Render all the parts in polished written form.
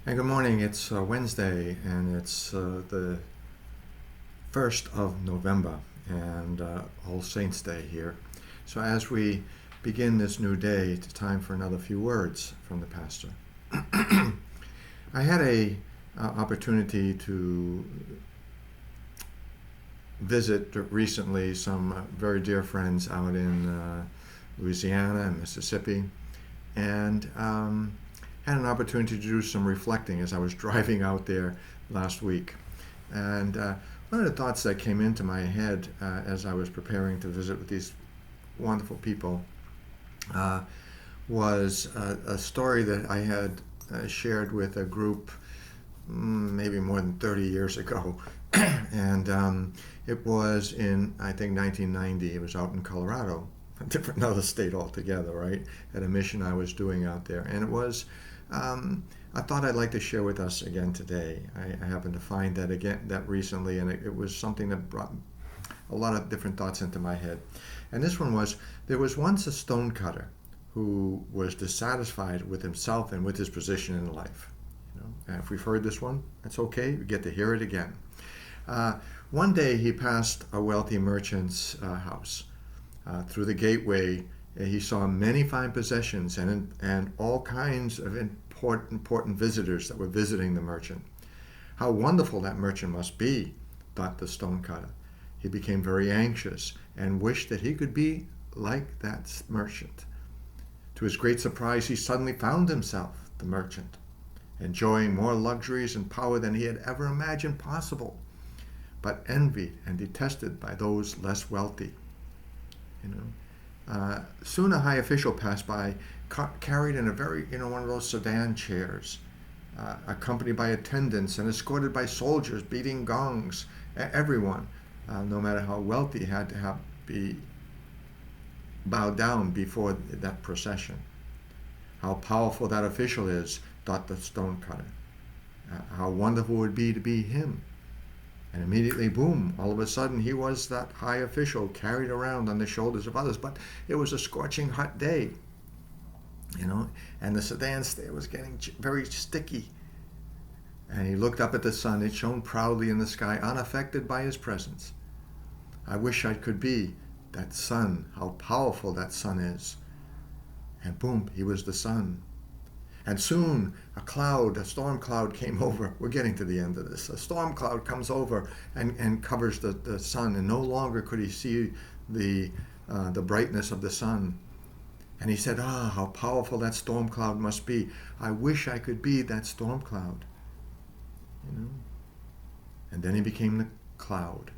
Hey, good morning. It's Wednesday, and it's the 1st of November, and All Saints' Day here. So as we begin this new day, it's time for another few words from the pastor. I had a opportunity to visit recently some very dear friends out in Louisiana and Mississippi, and had an opportunity to do some reflecting as I was driving out there last week. And one of the thoughts that came into my head as I was preparing to visit with these wonderful people was a story that I had shared with a group maybe more than 30 years ago. And it was in, I think, 1990. It was out in Colorado, another state altogether, right? At a mission I was doing out there. And it was, I thought I'd like to share with us again today. I happened to find that recently, and it was something that brought a lot of different thoughts into my head. And this one was, there was once a stonecutter who was dissatisfied with himself and with his position in life. And if we've heard this one, that's okay. We get to hear it again. One day he passed a wealthy merchant's house. Through the gateway, he saw many fine possessions and all kinds of important visitors that were visiting the merchant. How wonderful that merchant must be, thought the stonecutter. He became very anxious and wished that he could be like that merchant. To his great surprise, he suddenly found himself, the merchant, enjoying more luxuries and power than he had ever imagined possible, but envied and detested by those less wealthy. Soon a high official passed by, carried in a very, one of those sedan chairs, accompanied by attendants and escorted by soldiers beating gongs. Everyone, no matter how wealthy, had to be bowed down before that procession. How powerful that official is, thought the stonecutter. How wonderful it would be to be him. And immediately, boom, all of a sudden he was that high official carried around on the shoulders of others. But it was a scorching hot day, and the sedan was getting very sticky. And he looked up at the sun. It shone proudly in the sky, unaffected by his presence. I wish I could be that sun, how powerful that sun is. And boom, he was the sun. And soon a storm cloud came over. We're getting to the end of this. A storm cloud comes over and covers the sun, and no longer could he see the brightness of the sun. And he said, how powerful that storm cloud must be. I wish I could be that storm cloud. And then he became the cloud,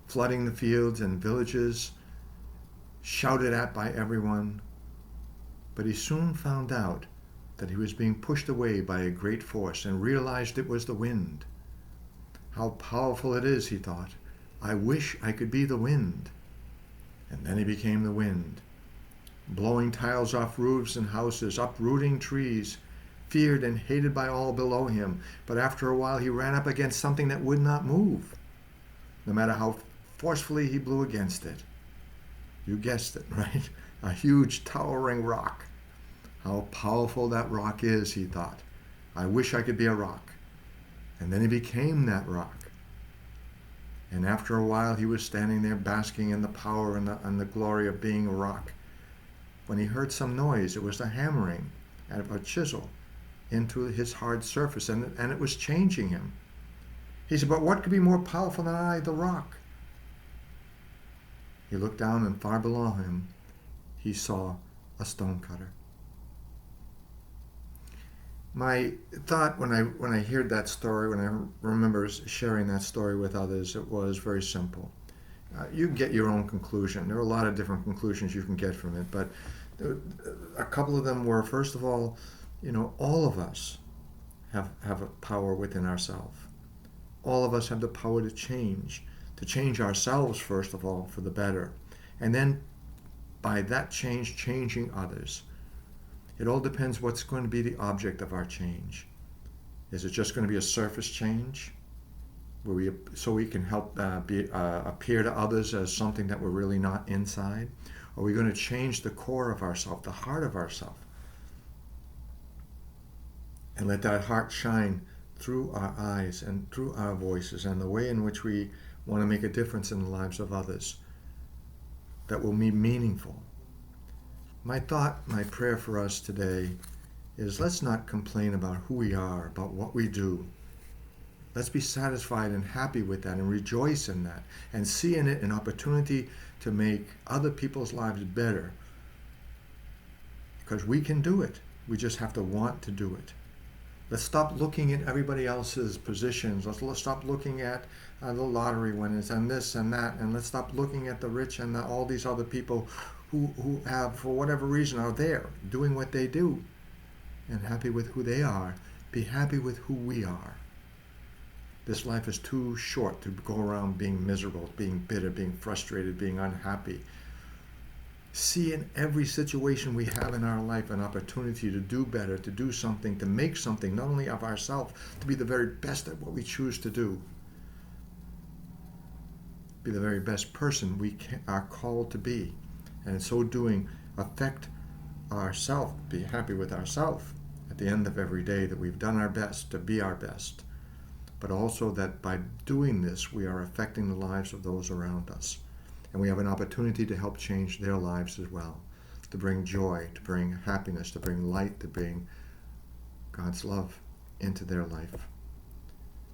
flooding the fields and villages, shouted at by everyone. But he soon found out that he was being pushed away by a great force and realized it was the wind. How powerful it is, he thought. I wish I could be the wind. And then he became the wind, blowing tiles off roofs and houses, uprooting trees, feared and hated by all below him. But after a while he ran up against something that would not move, no matter how forcefully he blew against it. You guessed it, right? A huge towering rock. How powerful that rock is, he thought. I wish I could be a rock. And then he became that rock. And after a while he was standing there basking in the power and the glory of being a rock, when he heard some noise. It was the hammering of a chisel into his hard surface, and it was changing him. He said, but what could be more powerful than I, the rock? He looked down, and far below him he saw a stonecutter. My thought when I heard that story, when I remember sharing that story with others, it was very simple. You get your own conclusion. There are a lot of different conclusions you can get from it, but a couple of them were, first of all, all of us have a power within ourselves. All of us have the power to change ourselves, first of all, for the better, and then by that change, changing others. It all depends what's going to be the object of our change. Is it just going to be a surface change, so we can help appear to others as something that we're really not inside? Or are we going to change the core of ourselves, the heart of ourselves? And let that heart shine through our eyes and through our voices and the way in which we want to make a difference in the lives of others that will be meaningful. My thought, my prayer for us today is, let's not complain about who we are, about what we do. Let's be satisfied and happy with that and rejoice in that and see in it an opportunity to make other people's lives better. Because we can do it. We just have to want to do it. Let's stop looking at everybody else's positions. Let's stop looking at the lottery winners and this and that. And let's stop looking at the rich and all these other people who have, for whatever reason, are there doing what they do and happy with who they are. Be happy with who we are. This life is too short to go around being miserable, being bitter, being frustrated, being unhappy. See in every situation we have in our life an opportunity to do better, to do something, to make something, not only of ourselves, to be the very best at what we choose to do. Be the very best person we are called to be. And in so doing, affect ourselves, be happy with ourselves at the end of every day that we've done our best to be our best. But also that by doing this, we are affecting the lives of those around us. And we have an opportunity to help change their lives as well, to bring joy, to bring happiness, to bring light, to bring God's love into their life.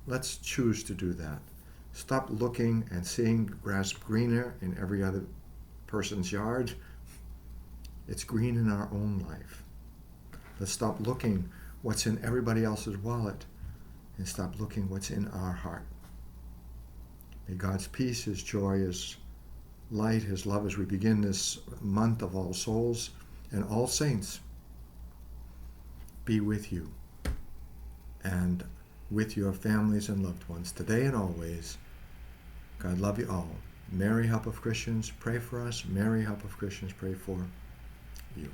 Let's choose to do that. Stop looking and seeing grass greener in every other person's yard. It's green in our own life. Let's stop looking what's in everybody else's wallet and stop looking what's in our heart. May God's peace, His joy, His light, His love as we begin this month of All Souls and All Saints be with you and with your families and loved ones today and always. God love you all. Mary, help of Christians, pray for us. Mary, help of Christians, pray for you.